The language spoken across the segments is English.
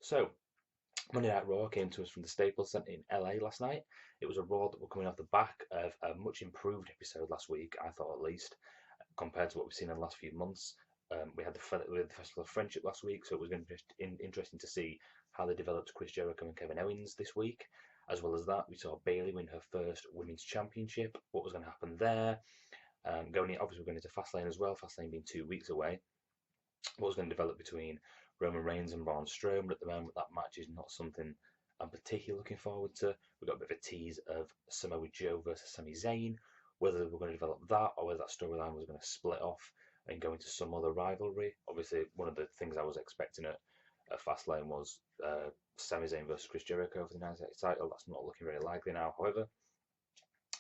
So, Monday Night Raw came to us from the Staples Center in LA last night. It was a Raw that were coming off the back of a much improved episode last week, I thought at least, compared to what we've seen in the last few months. We had the Festival of Friendship last week, so it was interesting to see how they developed Chris Jericho and Kevin Owens this week. As well as that, we saw Bayley win her first women's championship. What was going to happen there? Obviously, we're going into Fastlane as well. Fastlane being 2 weeks away. What was going to develop between Roman Reigns and Braun Strowman at the moment, that match is not something I'm particularly looking forward to. We got a bit of a tease of Samoa Joe versus Sami Zayn, whether we're going to develop that or whether that storyline was going to split off and go into some other rivalry. Obviously, one of the things I was expecting at Fastlane was Sami Zayn versus Chris Jericho for the United States title. That's not looking very likely now. However,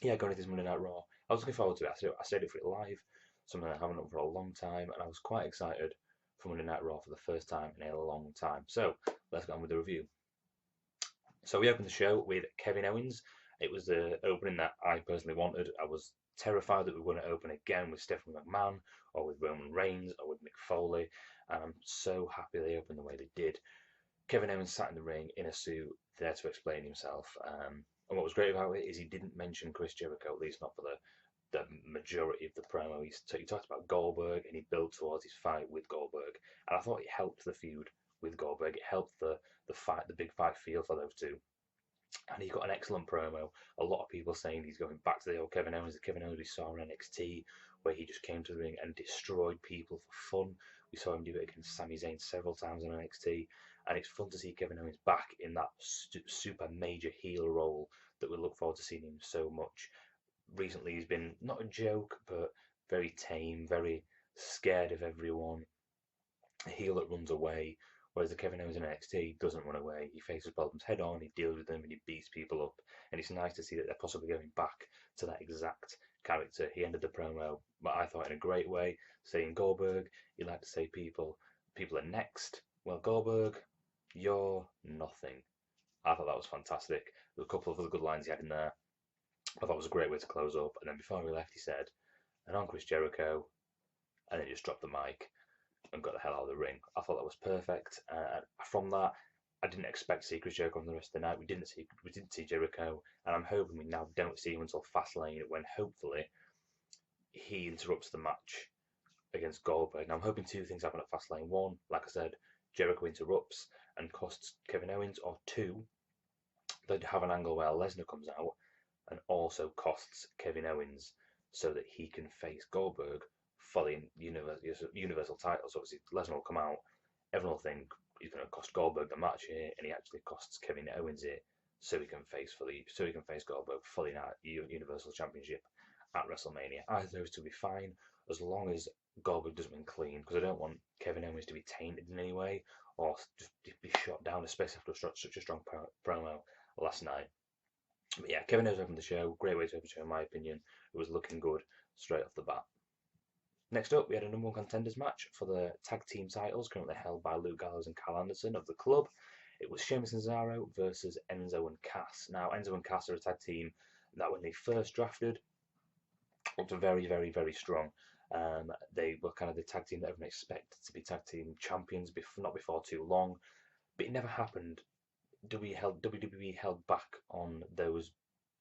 yeah, going into this Monday Night Raw, I was looking forward to it. I stayed up for it live, something I haven't done for a long time, and I was quite excited for Monday Night Raw for the first time in a long time. So let's get on with the review. So we opened the show with Kevin Owens. It was the opening that I personally wanted. I was terrified that we were going to open again with Stephanie McMahon or with Roman Reigns or with Mick Foley, and I'm so happy they opened the way they did. Kevin Owens sat in the ring in a suit, there to explain himself. And what was great about it is he didn't mention Chris Jericho, at least not for the majority of the promo. He talked about Goldberg and he built towards his fight with Goldberg, and I thought it helped the feud with Goldberg. It helped the fight, the big fight feel for those two. And he got an excellent promo. A lot of people saying he's going back to the old the Kevin Owens we saw on NXT, where he just came to the ring and destroyed people for fun. We saw him do it against Sami Zayn several times on NXT, and it's fun to see Kevin Owens back in that super major heel role that we look forward to seeing him so much. Recently, he's been not a joke, but very tame, very scared of everyone, a heel that runs away, whereas the Kevin Owens in NXT doesn't run away. He faces problems head on, he deals with them, and he beats people up. And it's nice to see that they're possibly going back to that exact character. He ended the promo, but I thought in a great way, saying Goldberg, you like to say people are next. Well, Goldberg, you're nothing. I thought that was fantastic. There were a couple of other good lines he had in there. I thought it was a great way to close up. And then before we left, he said, and on Chris Jericho, and then just dropped the mic and got the hell out of the ring. I thought that was perfect. From that, I didn't expect to see Chris Jericho on the rest of the night. We didn't see Jericho, and I'm hoping we now don't see him until Fastlane, when hopefully he interrupts the match against Goldberg. Now I'm hoping two things happen at Fastlane. One, like I said, Jericho interrupts and costs Kevin Owens, or two, they have an angle where Lesnar comes out and also costs Kevin Owens so that he can face Goldberg for the Universal title. So obviously Lesnar will come out, everyone will think he's going to cost Goldberg the match here, and he actually costs Kevin Owens it so he can face Goldberg for the Universal Championship at WrestleMania. I think those two will be fine as long as Goldberg doesn't win clean, because I don't want Kevin Owens to be tainted in any way or just be shot down, especially after such a strong promo last night. But yeah, Kevin Owens opened the show. Great way to open the show, in my opinion. It was looking good straight off the bat. Next up, we had a number one contenders match for the tag team titles, currently held by Luke Gallows and Carl Anderson of the club. It was Sheamus and Cesaro versus Enzo and Cass. Now, Enzo and Cass are a tag team that when they first drafted, looked very, very, very strong. They were kind of the tag team that everyone expected to be tag team champions, not before too long, but it never happened. WWE held back on those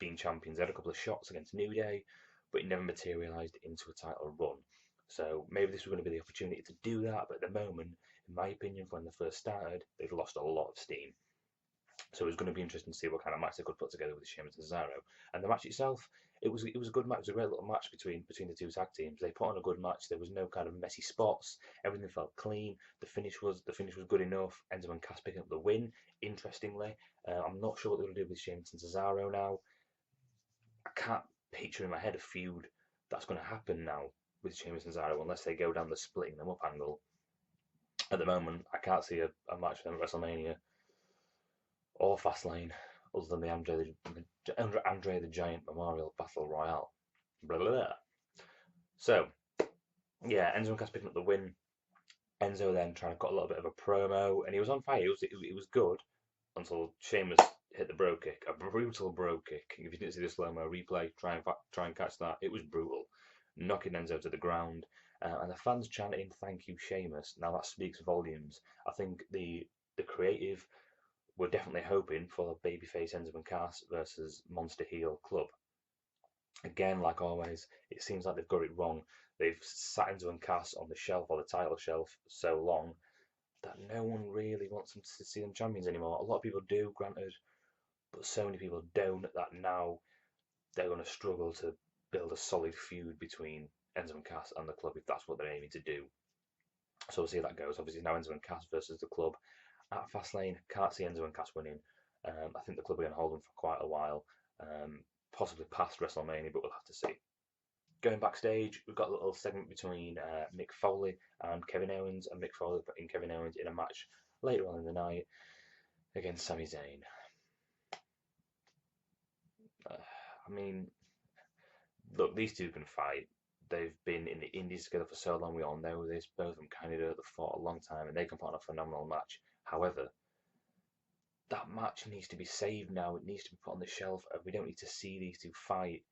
being champions. They had a couple of shots against New Day, but it never materialised into a title run. So maybe this was going to be the opportunity to do that, but at the moment, in my opinion, when they first started, they've lost a lot of steam. So it was going to be interesting to see what kind of match they could put together with Sheamus and Cesaro. And the match itself, it was a good match. It was a great little match between the two tag teams. They put on a good match. There was no kind of messy spots. Everything felt clean. The finish was good enough. Enzo and Cass picking up the win. Interestingly, I'm not sure what they're going to do with Sheamus and Cesaro now. I can't picture in my head a feud that's going to happen now with Sheamus and Cesaro unless they go down the splitting them up angle. At the moment, I can't see a match for them at WrestleMania or Fastlane, other than the Andre the Giant Memorial Battle Royale. Blah, blah, blah. So, yeah, Enzo and Cass picking up the win. Enzo then trying to cut a little bit of a promo, and he was on fire. It was good until Sheamus hit the bro kick, a brutal bro kick. If you didn't see the slow mo replay, try and catch that. It was brutal, knocking Enzo to the ground, and the fans chanting "Thank you, Sheamus." Now that speaks volumes. I think the the creative were definitely hoping for babyface Enzo and Cass versus Monster Heel Club. Again, like always, it seems like they've got it wrong. They've sat Enzo and Cass on the shelf or the title shelf so long that no one really wants them to see them champions anymore. A lot of people do, granted, but so many people don't that now they're going to struggle to build a solid feud between Enzo and Cass and the club if that's what they're aiming to do. So we'll see how that goes. Obviously, now Enzo and Cass versus the club at Fastlane. Can't see Enzo and Cass winning. I think the club are going to hold them for quite a while, possibly past WrestleMania, but we'll have to see. Going backstage, we've got a little segment between Mick Foley and Kevin Owens, and Mick Foley putting Kevin Owens in a match later on in the night against Sami Zayn. I mean, look, these two can fight. They've been in the Indies together for so long. We all know this. Both of them kind of do the fought a long time, and they can put on a phenomenal match. However, that match needs to be saved now. It needs to be put on the shelf, and we don't need to see these two fight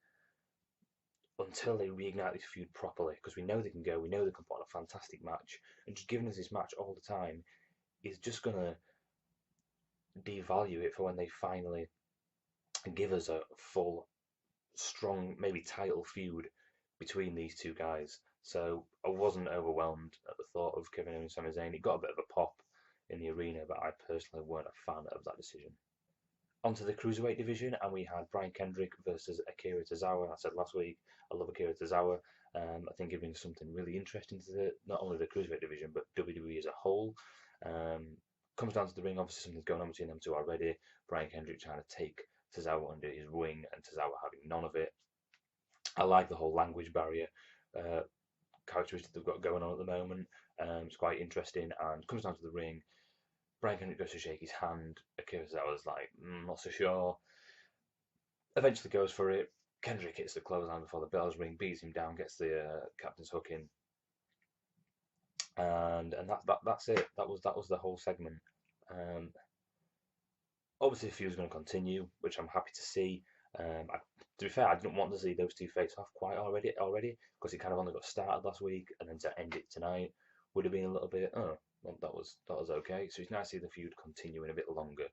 until they reignite this feud properly. Because we know they can go. We know they can put on a fantastic match, and just giving us this match all the time is just gonna devalue it for when they finally give us a full, strong, maybe title feud between these two guys. So I wasn't overwhelmed at the thought of Kevin Owens and Sami Zayn. It got a bit of a pop in the arena, but I personally weren't a fan of that decision. Onto the cruiserweight division, and we had Brian Kendrick versus Akira Tozawa. I said last week, I love Akira Tozawa. I think he brings something really interesting to not only the cruiserweight division, but WWE as a whole. Comes down to the ring, obviously something's going on between them two already. Brian Kendrick trying to take Tozawa under his wing, and Tozawa having none of it. I like the whole language barrier characteristic they've got going on at the moment. It's quite interesting, and comes down to the ring. Brian Kendrick goes to shake his hand. Akira Tozawa's like, not so sure. Eventually goes for it. Kendrick hits the clothesline before the bells ring, beats him down, gets the captain's hook in, and that's it. That was the whole segment. Obviously, the feud is going to continue, which I'm happy to see. To be fair, I didn't want to see those two face off quite already, because it kind of only got started last week, and then to end it tonight would have been a little bit, well, that was okay. So it's nice to see the feud continuing a bit longer,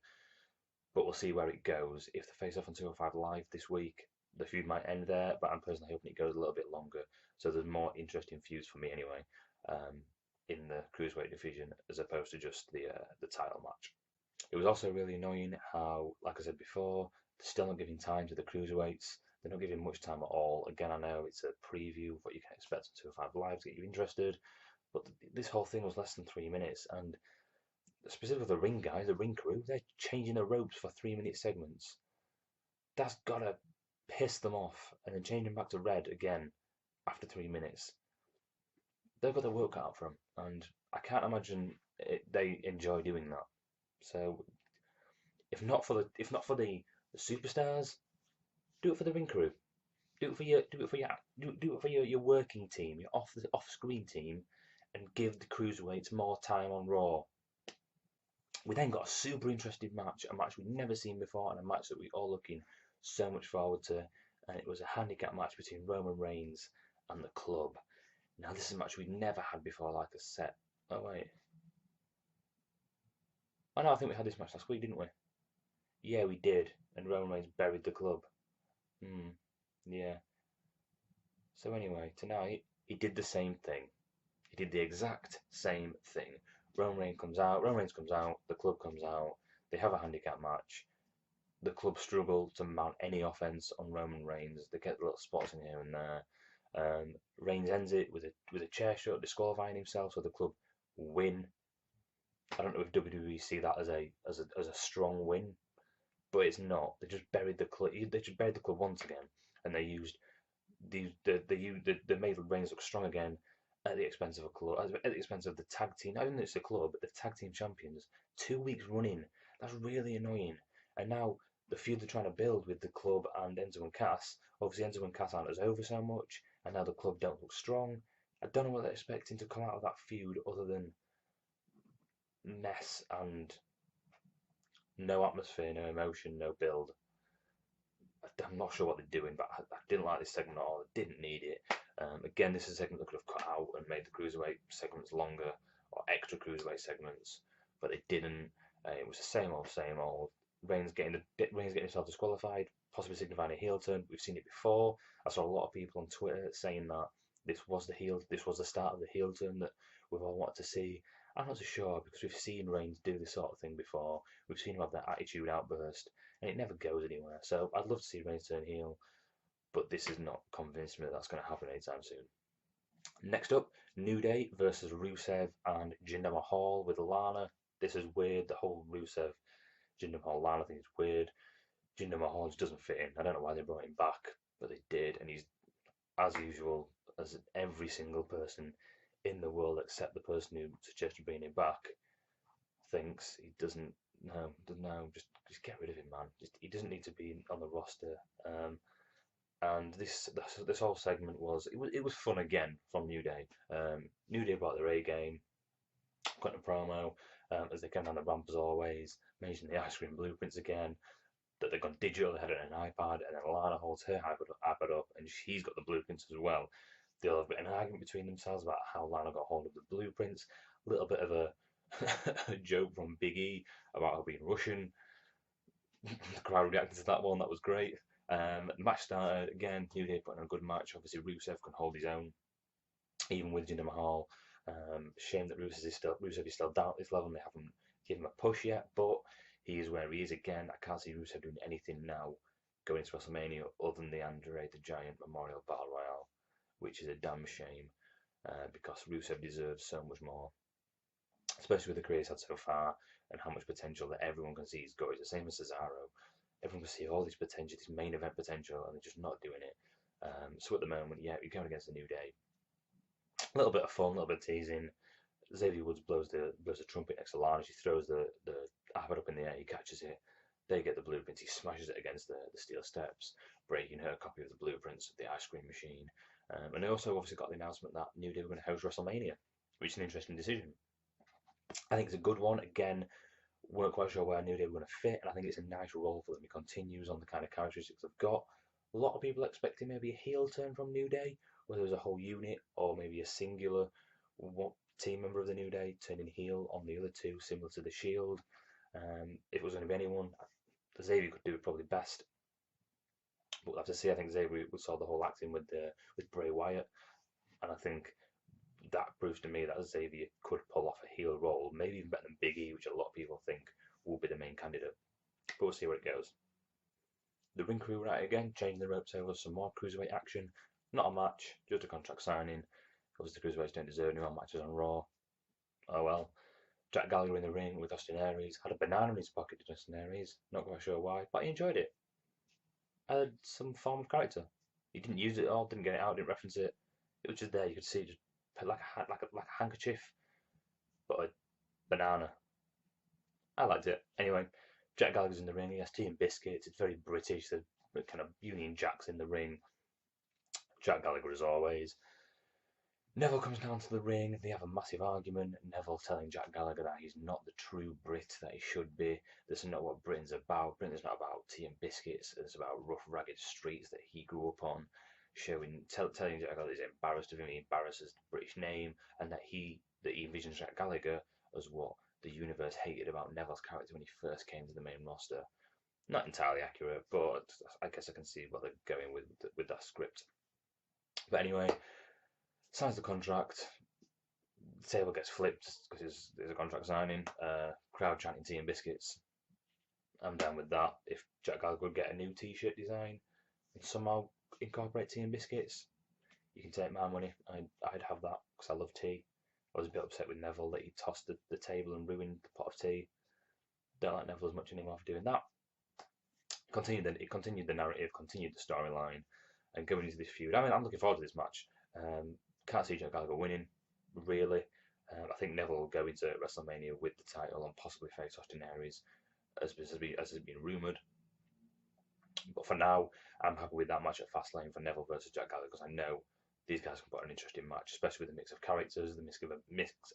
but we'll see where it goes. If they face off on 205 Live this week, the feud might end there, but I'm personally hoping it goes a little bit longer, so there's more interesting feuds for me anyway, in the cruiserweight division as opposed to just the title match. It was also really annoying how, like I said before, they're still not giving time to the cruiserweights. They're not giving much time at all. Again, I know it's a preview of what you can expect on 205 Live to get you interested, but this whole thing was less than 3 minutes, and specifically the ring guys, the ring crew, they're changing the ropes for 3 minute segments. That's gotta piss them off, and then changing back to red again after 3 minutes. They've got their work cut out for them, and I can't imagine they enjoy doing that. So if not for the superstars, do it for the ring crew. Do it for your working team, your off screen team, and give the cruiserweights more time on Raw. We then got a super interesting match, a match we'd never seen before, and a match that we all looking so much forward to. And it was a handicap match between Roman Reigns and the Club. Now this is a match we'd never had before, like I said. Oh wait. Oh no, I think we had this match last week, didn't we? Yeah, we did. And Roman Reigns buried the Club. Yeah. So anyway, tonight he did the same thing. He did the exact same thing. Roman Reigns comes out. The Club comes out. They have a handicap match. The Club struggle to mount any offense on Roman Reigns. They get little spots in here and there. Reigns ends it with a chair shot, disqualifying himself, so the Club win. I don't know if WWE see that as a strong win, but it's not. They just buried the Club. They just buried the Club once again, and they made Reigns look strong again at the expense of a Club, at the expense of the tag team. Not even it's a Club, but the tag team champions. 2 weeks running. That's really annoying. And now the feud they're trying to build with the Club and Enzo and Cass. Obviously, Enzo and Cass aren't as over so much, and now the Club don't look strong. I don't know what they're expecting to come out of that feud other than mess and no atmosphere, no emotion, no build. I'm not sure what they're doing, but I didn't like this segment at all. I didn't need it. Again, this is a segment that could have cut out and made the cruiserweight segments longer, or extra cruiserweight segments. but they didn't. It was the same old, same old. Reigns getting himself disqualified, possibly signifying a heel turn. We've seen it before. I saw a lot of people on Twitter saying that this was the start of the heel turn that we've all wanted to see. I'm not so sure because we've seen Reigns do this sort of thing before. We've seen him have that attitude outburst, and it never goes anywhere. So I'd love to see Reigns turn heel, but this is not convincing me that that's going to happen anytime soon. Next up, New Day versus Rusev and Jinder Mahal with Lana. This is weird. The whole Rusev Jinder Mahal Lana thing is weird. Jinder Mahal just doesn't fit in. I don't know why they brought him back, but they did, and he's as usual, as every single person in the world except the person who suggested bringing him back thinks. He doesn't. No, doesn't know. Just get rid of him, man. He doesn't need to be on the roster. And this whole segment was fun again from New Day. New Day brought their A game, cutting a promo as they came down the ramp as always, mentioning the ice cream blueprints again. That they've gone digital, they had it on an iPad, and then Lana holds her iPad up, and she's got the blueprints as well. They'll have an argument between themselves about how Lana got hold of the blueprints. A little bit of a joke from Big E about her being Russian. The crowd reacted to that one. That was great. The match started again. New Day putting on a good match. Obviously, Rusev can hold his own, even with Jinder Mahal. Shame that Rusev is still down at this level. And they haven't given him a push yet, but he is where he is again. I can't see Rusev doing anything now going into WrestleMania other than the Andre the Giant Memorial Battle Royale, which is a damn shame because Rusev deserves so much more, especially with the career he's had so far and how much potential that everyone can see he's got. It's the same as Cesaro. Everyone can see all this potential, this main event potential, and they're just not doing it. So at the moment, yeah, you're going against the New Day. A little bit of fun, a little bit of teasing. Xavier Woods blows the trumpet next to Lana. She throws the iPad up in the air. He catches it. They get the blueprints. He smashes it against the steel steps, breaking her copy of the blueprints of the ice cream machine. And they also obviously got the announcement that New Day were going to host WrestleMania, which is an interesting decision. I think it's a good one. Again, weren't quite sure where New Day were going to fit, and I think it's a nice role for them. It continues on the kind of characteristics they've got. A lot of people expecting maybe a heel turn from New Day, whether it was a whole unit or maybe a singular team member of the New Day turning heel on the other two, similar to the Shield. If it was going to be anyone, Xavier could do it probably best. But we'll have to see. I think Xavier saw the whole acting with Bray Wyatt, and I think that proves to me that Xavier could pull off a heel role, maybe even better than Big E, which a lot of people think will be the main candidate. But we'll see where it goes. The ring crew were at it again, changing the ropes over, some more cruiserweight action. Not a match, just a contract signing. Obviously, the cruiserweights don't deserve any more matches on Raw. Oh well. Jack Gallagher in the ring with Austin Aries. Had a banana in his pocket to Austin Aries. Not quite sure why, but he enjoyed it. Had some form of character. He didn't use it at all, didn't get it out, didn't reference it. It was just there. You could see it just like a handkerchief, but a banana. I liked it. Anyway, Jack Gallagher's in the ring. He has tea and biscuits. It's very British. The kind of Union Jacks in the ring. Jack Gallagher as always. Neville comes down to the ring. They have a massive argument. Neville telling Jack Gallagher that he's not the true Brit that he should be. This is not what Britain's about. Britain's not about tea and biscuits. It's about rough, ragged streets that he grew up on. Telling Jack Gallagher he's embarrassed of him. He embarrasses the British name, and that he envisions Jack Gallagher as what the universe hated about Neville's character when he first came to the main roster. Not entirely accurate, but I guess I can see what they're going with that script. But anyway, signs the contract. The table gets flipped because there's a contract signing. Crowd chanting tea and biscuits. I'm down with that. If Jack Gallagher would get a new T-shirt design and somehow incorporate tea and biscuits, you can take my money. I'd have that because I love tea. I was a bit upset with Neville that he tossed the table and ruined the pot of tea. Don't like Neville as much anymore for doing that. It continued the narrative, continued the storyline, and going into this feud. I mean, I'm looking forward to this match. Can't see Jack Gallagher winning, really. I think Neville will go into WrestleMania with the title and possibly face Austin Aries, as has been rumoured. But for now, I'm happy with that match at Fastlane for Neville versus Jack Gallagher because I know these guys can put an interesting match, especially with the mix of characters, the mix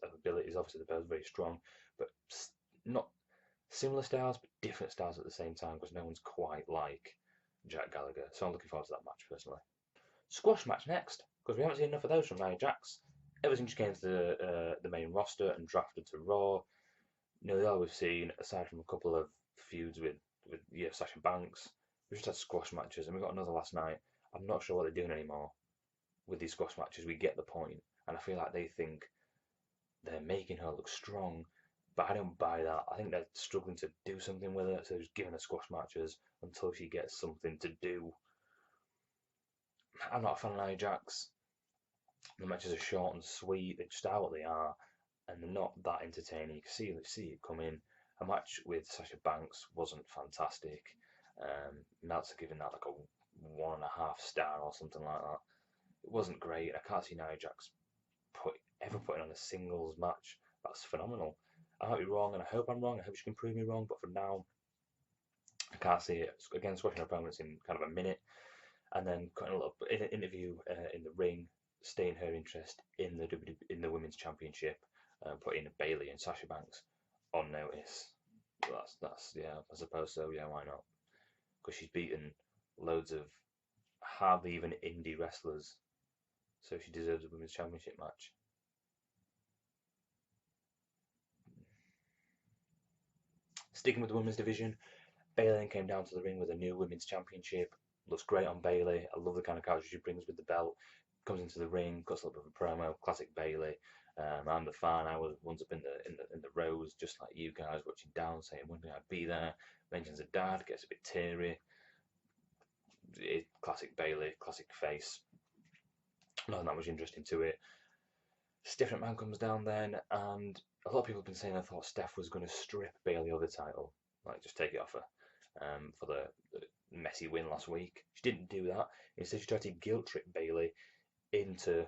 of abilities. Obviously, they're both very strong, but not similar styles, but different styles at the same time because no one's quite like Jack Gallagher. So I'm looking forward to that match personally. Squash match next because we haven't seen enough of those from Nia Jax. Ever since she came to the main roster and drafted to Raw, The other we've seen, aside from a couple of feuds with Sasha Banks, we just had squash matches, and we got another last night. I'm not sure what they're doing anymore with these squash matches. We get the point, and I feel like they think they're making her look strong, but I don't buy that. I think they're struggling to do something with her, so they're just giving her squash matches until she gets something to do. I'm not a fan of Nia Jax. The matches are short and sweet. They just are what they are, and they're not that entertaining. You can see it coming. A match with Sasha Banks wasn't fantastic. Meltzer giving that like a 1.5 star or something like that. It wasn't great. I can't see Nia Jax ever putting on a singles match. That's phenomenal. I might be wrong, and I hope I'm wrong. I hope she can prove me wrong, but for now, I can't see it. Again, squashing opponents in kind of a minute, and then cutting a little interview in the ring, staying her interest in the in the women's championship, putting Bailey and Sasha Banks on notice. That's yeah, I suppose so. Yeah, why not? Because she's beaten loads of hardly even indie wrestlers, so she deserves a women's championship match. Sticking with the women's division, Bailey came down to the ring with a new women's championship. Looks great on Bailey. I love the kind of character she brings with the belt. Comes into the ring, cuts a little bit of a promo. Classic Bailey. I'm the fan. I was once up in the rows, just like you guys, watching down, saying one day I'd be there. Mentions a dad, gets a bit teary. Classic Bailey, classic face. Nothing that much interesting to it. Stiff Man comes down then, and a lot of people have been saying I thought Steph was going to strip Bailey of the title, like just take it off her, for the messy win last week. She didn't do that. Instead, she tried to guilt trip Bailey into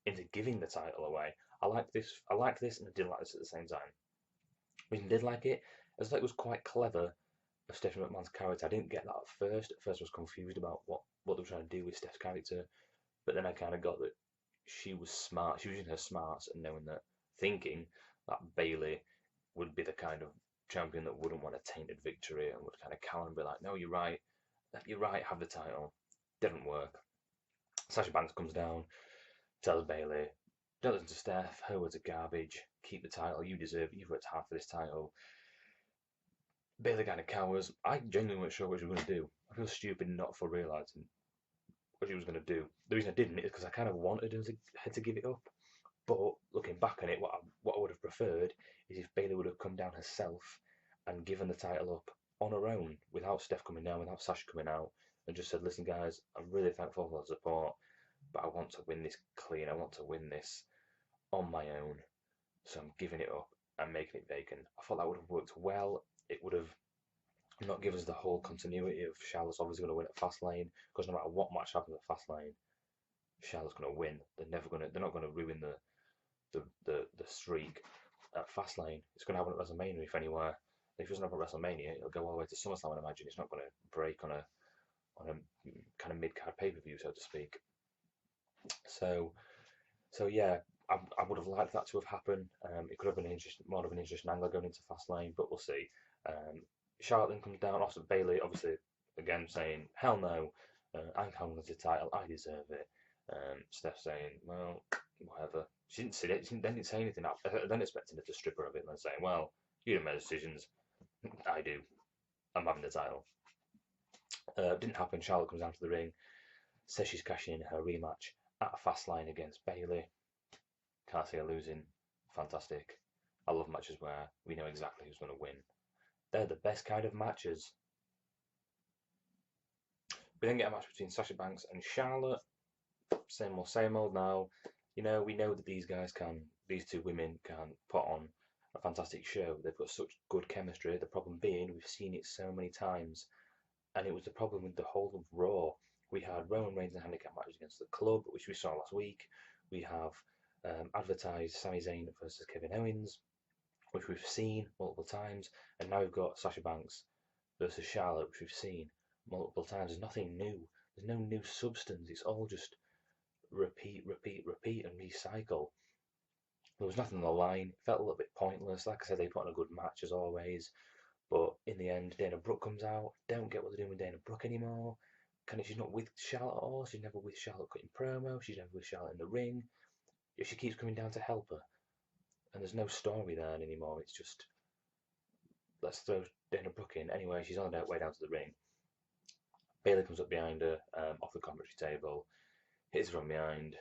into giving the title away. I like this. I like this, and I didn't like this at the same time. Reason I did like it, I thought it was quite clever of Stephanie McMahon's character. I didn't get that at first. At first, I was confused about what they were trying to do with Steph's character, but then I kind of got that she was smart. She was using her smarts and knowing that, thinking that Bailey would be the kind of champion that wouldn't want a tainted victory and would kind of cower and be like, "No, you're right, have the title." Didn't work. Sasha Banks comes down, tells Bailey, "Don't listen to Steph. Her words are garbage. Keep the title. You deserve it. You've worked hard for this title." Bailey kind of cowers. I genuinely wasn't sure what she was going to do. I feel stupid not for realizing what she was going to do. The reason I didn't is because I kind of wanted her to give it up. But looking back on it, what I would have preferred is if Bailey would have come down herself and given the title up on her own, without Steph coming down, without Sasha coming out, and just said, "Listen, guys, I'm really thankful for the support, but I want to win this clean. I want to win this on my own, so I'm giving it up and making it vacant." I thought that would have worked well. It would have not given us the whole continuity of Charlotte's obviously going to win at Fastlane, because no matter what match happens at Fastlane, Charlotte's going to win. They're not going to ruin the streak at Fastlane. It's going to happen at WrestleMania, if anywhere. If it doesn't happen at WrestleMania, it'll go all the way to SummerSlam. I imagine it's not going to break on a kind of mid card pay per view, so to speak. So yeah, I would have liked that to have happened. It could have been more of an interesting angle going into Fastlane, but we'll see. Charlotte then comes down. Also Bailey, obviously, again saying, "Hell no, I'm holding the title. I deserve it." Steph saying, "Well, whatever." She didn't say it. She didn't say anything. I then expecting her to strip her of it and then saying, "Well, you don't make decisions. I do. I'm having the title." Didn't happen. Charlotte comes down to the ring, says she's cashing in her rematch at Fastlane against Bailey. Can't see her losing. Fantastic. I love matches where we know exactly who's going to win. They're the best kind of matches. We then get a match between Sasha Banks and Charlotte. Same old now. We know that these two women can put on a fantastic show. They've got such good chemistry. The problem being, we've seen it so many times, and it was the problem with the whole of Raw. We had Roman Reigns in handicap matches against the Club, which we saw last week. We have advertised Sami Zayn versus Kevin Owens, which we've seen multiple times, and now we've got Sasha Banks versus Charlotte, which we've seen multiple times. There's nothing new. There's no new substance. It's all just repeat, and recycle. There was nothing on the line. It felt a little bit pointless. Like I said, they put on a good match as always, but in the end, Dana Brooke comes out. Don't get what they're doing with Dana Brooke anymore. She's not with Charlotte at all. She's never with Charlotte cutting promo. She's never with Charlotte in the ring. If she keeps coming down to help her, and there's no story there anymore. It's just let's throw Dana Brooke in. Anyway, she's on her way down to the ring. Bayley comes up behind her, off the commentary table, hits her from behind.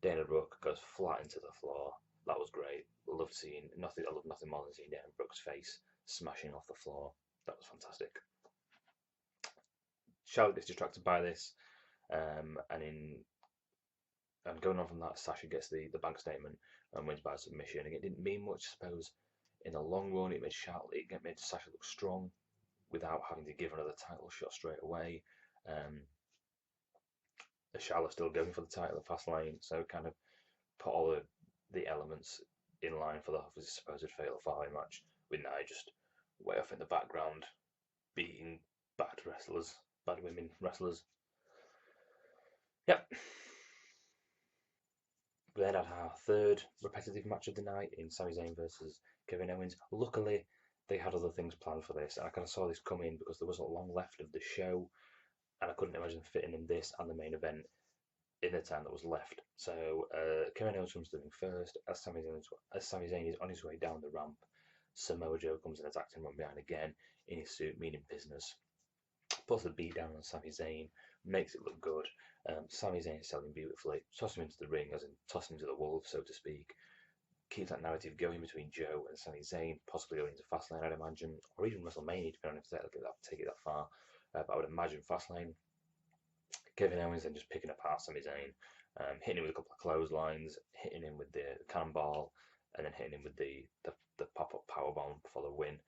Dana Brooke goes flat into the floor. That was great. I love nothing more than seeing Dana Brooke's face smashing off the floor. That was fantastic. Charlotte gets distracted by this, and going on from that, Sasha gets the bank statement and wins by submission. And it didn't mean much, I suppose. In the long run, it made Sasha look strong without having to give another title shot straight away. Um, Charlotte still going for the title at Fastlane, so kind of put all the elements in line for the supposed fatal five match, with Nia just way off in the background beating bad women wrestlers. Yep. We then had our third repetitive match of the night in Sami Zayn versus Kevin Owens. Luckily, they had other things planned for this, and I kind of saw this coming because there wasn't long left of the show, and I couldn't imagine fitting in this and the main event in the time that was left. So Kevin Owens comes to the ring first as Sami Zayn is on his way down the ramp. Samoa Joe comes and attacks him from behind again in his suit, meaning business. Puts the beat down on Sami Zayn, makes it look good. Sami Zayn selling beautifully, tosses him into the ring, as in tossing him to the wolves, so to speak. Keeps that narrative going between Joe and Sami Zayn, possibly going into Fastlane, I'd imagine, or even WrestleMania, depending on if they'll take it that far. But I would imagine Fastlane. Kevin Owens then just picking apart Sami Zayn, hitting him with a couple of clotheslines, hitting him with the cannonball, and then hitting him with the pop-up powerbomb for the win.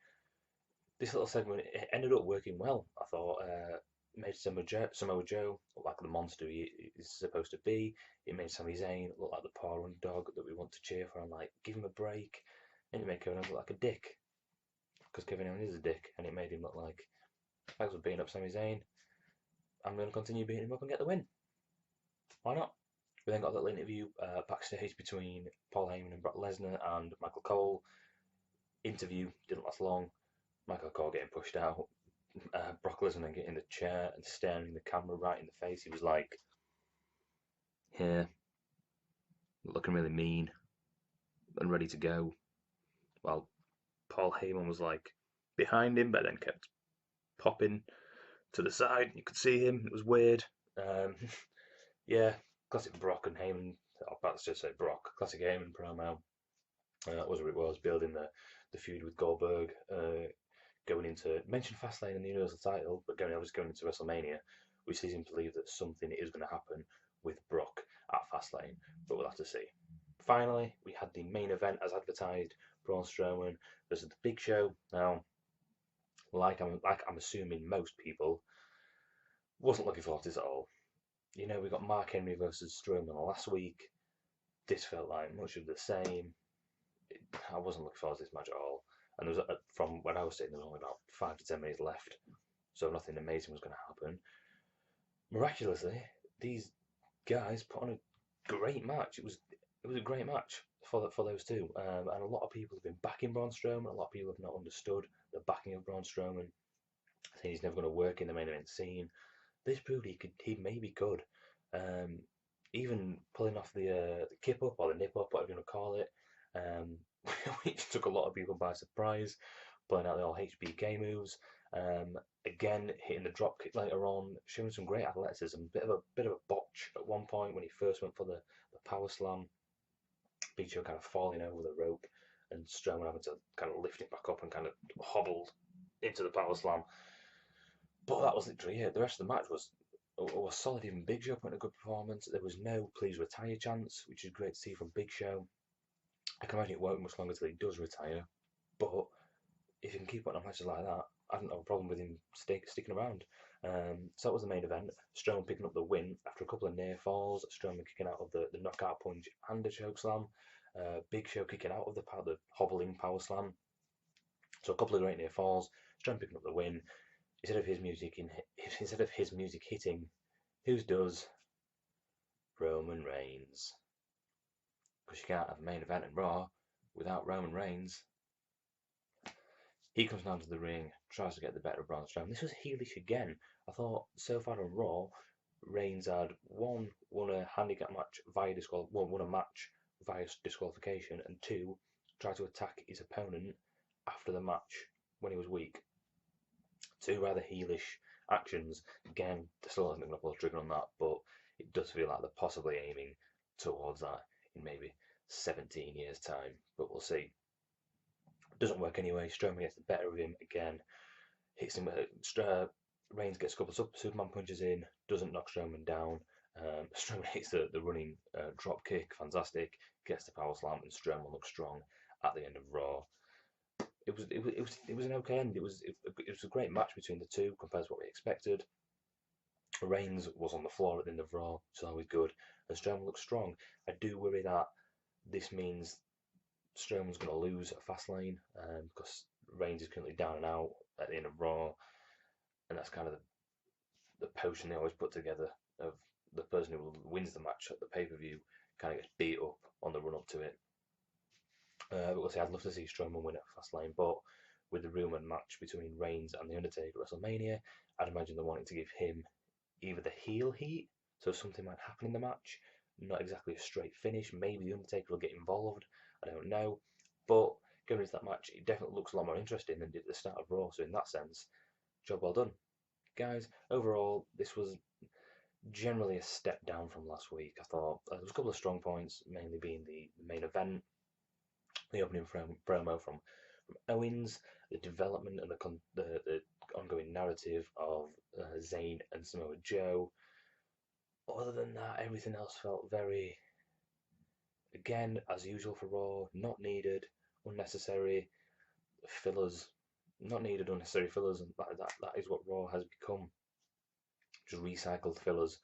This little segment ended up working well. I thought made Samoa Joe look like the monster he is supposed to be. It made Sami Zayn look like the poor underdog that we want to cheer for and like give him a break. And it made Kevin Owens look like a dick because Kevin Owens is a dick, and it made him look like thanks for beating up Sami Zayn. I'm going to continue beating him up and get the win. Why not? We then got a little interview backstage between Paul Heyman and Brock Lesnar and Michael Cole. Interview didn't last long. Michael Cole getting pushed out. Brock Lesnar getting in the chair and staring the camera right in the face. He was like, here, looking really mean and ready to go. While Paul Heyman was like behind him, but then kept popping to the side. You could see him. It was weird. Yeah, classic Brock and Heyman. Let's just say Brock. Classic Heyman promo. That was what it was. Building the feud with Goldberg. Going into mention Fastlane and the Universal title, but going into WrestleMania, which leads him to believe that something is going to happen with Brock at Fastlane, but we'll have to see. Finally, we had the main event as advertised: Braun Strowman versus the Big Show. Now, like I'm assuming most people wasn't looking forward to this at all. You know, we got Mark Henry versus Strowman last week. This felt like much of the same. I wasn't looking forward to this match at all. And there was from when I was sitting, there was only about 5 to 10 minutes left, so nothing amazing was going to happen. Miraculously, these guys put on a great match. It was a great match for those two, and a lot of people have been backing Braun Strowman. A lot of people have not understood the backing of Braun Strowman, saying he's never going to work in the main event scene. This proved he maybe could. Even pulling off the kip up or the nip up, whatever you want to call it, which took a lot of people by surprise, pulling out the old HBK moves. Again, hitting the drop kick later on, showing some great athleticism. Bit of a botch at one point when he first went for the power slam. Big Show kind of falling over the rope, and Strowman having to kind of lift it back up and kind of hobbled into the power slam. But that was literally it. The rest of the match was solid. Even Big Show put in a good performance. There was no please retire chance, which is great to see from Big Show. I can imagine it won't much longer till he does retire. But if he can keep putting on matches like that, I don't have a problem with him sticking around. So that was the main event. Strowman picking up the win after a couple of near falls. Strowman kicking out of the knockout punch and the choke slam. Big Show kicking out of the hobbling power slam. So a couple of great near falls. Strowman picking up the win. Instead of his music hitting, whose does? Roman Reigns. Because you can't have a main event in Raw without Roman Reigns. He comes down to the ring, tries to get the better of Braun Strowman. This was heelish again. I thought so far on Raw, Reigns had won a handicap match via won a match via disqualification, and two, tried to attack his opponent after the match when he was weak. Two rather heelish actions. Again, they still hasn't going to pull the trigger on that, but it does feel like they're possibly aiming towards that in maybe 17 years' time. But we'll see. Doesn't work anyway. Strowman gets the better of him again. Hits him. Reigns gets a couple of Superman punches in. Doesn't knock Strowman down. Strowman hits the running drop kick. Fantastic. Gets the power slam, and Strowman looks strong at the end of Raw. It was an okay end. It was a great match between the two compared to what we expected. Reigns was on the floor at the end of Raw, so always good. And Strowman looks strong. I do worry that this means Strowman's going to lose at Fastlane because Reigns is currently down and out at the end of Raw, and that's kind of the potion they always put together of the person who wins the match at the pay-per-view kind of gets beat up on the run up to it. But we'll see. I'd love to see Strowman win at Fastlane, but with the rumoured match between Reigns and The Undertaker at WrestleMania, I'd imagine they're wanting to give him either the heel heat, so something might happen in the match, not exactly a straight finish. Maybe The Undertaker will get involved. I don't know. But going into that match, it definitely looks a lot more interesting than it did at the start of Raw. So in that sense, job well done. Guys, overall, this was generally a step down from last week. I thought there was a couple of strong points, mainly being the main event, the opening promo from Owens, the development and the ongoing narrative of Zayn and Samoa Joe. Other than that, everything else felt very, again, as usual for Raw, not needed, unnecessary fillers, not needed unnecessary fillers, and that is what Raw has become, just recycled fillers,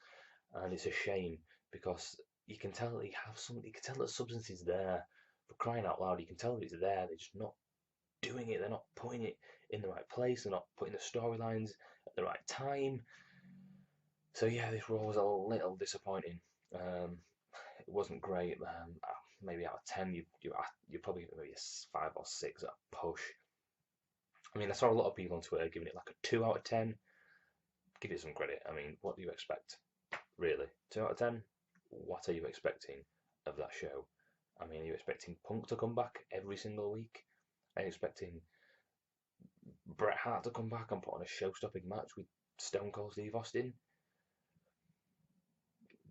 and it's a shame because you can tell that you can tell that substance is there. For crying out loud, you can tell that it's there. They're just not doing it. They're not putting it in the right place. They're not putting the storylines at the right time. So yeah, this Raw was a little disappointing. It wasn't great. Maybe out of 10, you probably give it maybe a 5 or 6 at a push. I mean, I saw a lot of people on Twitter giving it like a 2 out of 10. Give it some credit. I mean, what do you expect? Really? 2 out of 10? What are you expecting of that show? I mean, are you expecting Punk to come back every single week? Are you expecting Bret Hart to come back and put on a show-stopping match with Stone Cold Steve Austin?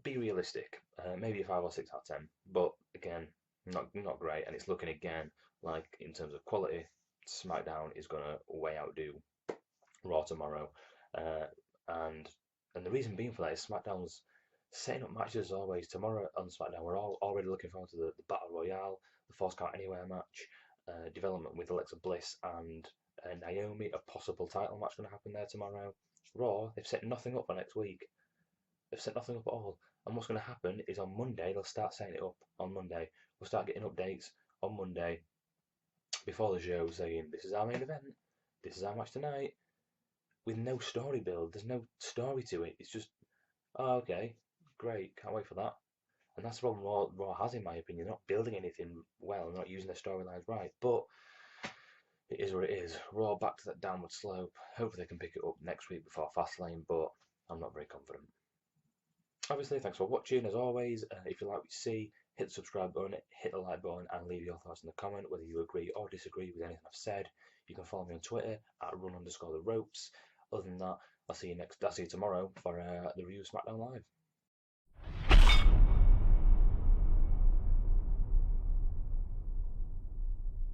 Be realistic. Maybe a 5 or 6 out of 10. But again, not great. And it's looking again like, in terms of quality, SmackDown is going to way outdo Raw tomorrow. And the reason being for that is SmackDown's setting up matches as always. Tomorrow on SmackDown, we're all already looking forward to the Battle Royale, the Force Count Anywhere match, development with Alexa Bliss and Naomi, a possible title match going to happen there tomorrow. Raw, they've set nothing up for next week. They've set nothing up at all. And what's going to happen is on Monday, they'll start setting it up on Monday. We'll start getting updates on Monday before the show saying, this is our main event, this is our match tonight, with no story build. There's no story to it. It's just, oh, okay, great, can't wait for that. And that's the problem Raw has, in my opinion. They're not building anything well, they're not using their storylines right. But it is what it is. Raw back to that downward slope. Hopefully they can pick it up next week before Fastlane, but I'm not very confident. Obviously, thanks for watching. As always, if you like what you see, hit the subscribe button, hit the like button, and leave your thoughts in the comment, whether you agree or disagree with anything I've said. You can follow me on Twitter at run_the_ropes. Other than that, I'll see you tomorrow for the review of SmackDown Live.